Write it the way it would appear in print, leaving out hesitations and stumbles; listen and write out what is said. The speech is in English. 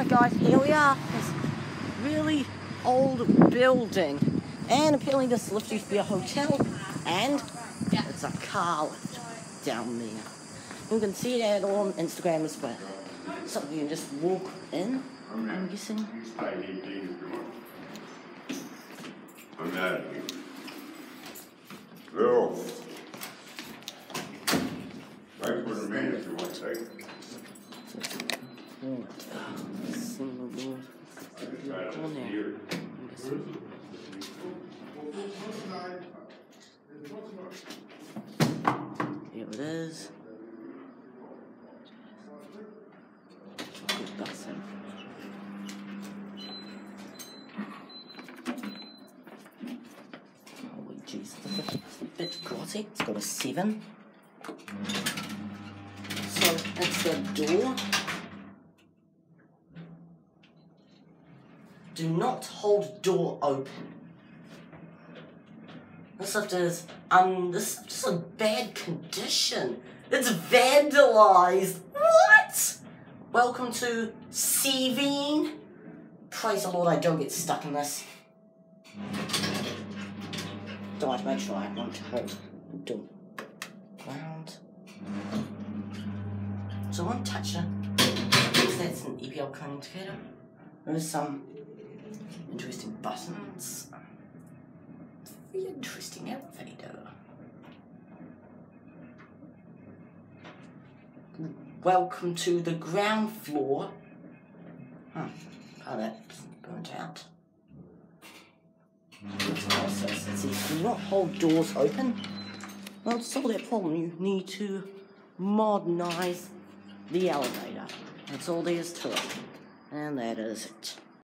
Alright guys, here we are. This really old building. And apparently this lift used to be a hotel. And it's a car lift down there. You can see that on Instagram as well. So you can just walk in, I'm guessing. I'm mad at you. Bill. Right for the man if you want to take it. Here it is. Good button. Holy jeez, it's a bit grotty. It's got a 7. So that's the door. Do not hold door open. This lift is this is in bad condition. It's vandalized. What? Welcome to CV. Praise the Lord I don't get stuck in this. Don't have to make sure I don't hold the door. Ground. So I won't touch it. That's an EPL-KONE indicator. There's some interesting buttons. Very interesting elevator. Welcome to the ground floor. Oh, that's burnt out. Also, let's see, do not hold doors open. Well, to solve that problem, you need to modernise the elevator. That's all there is to it. And that is it.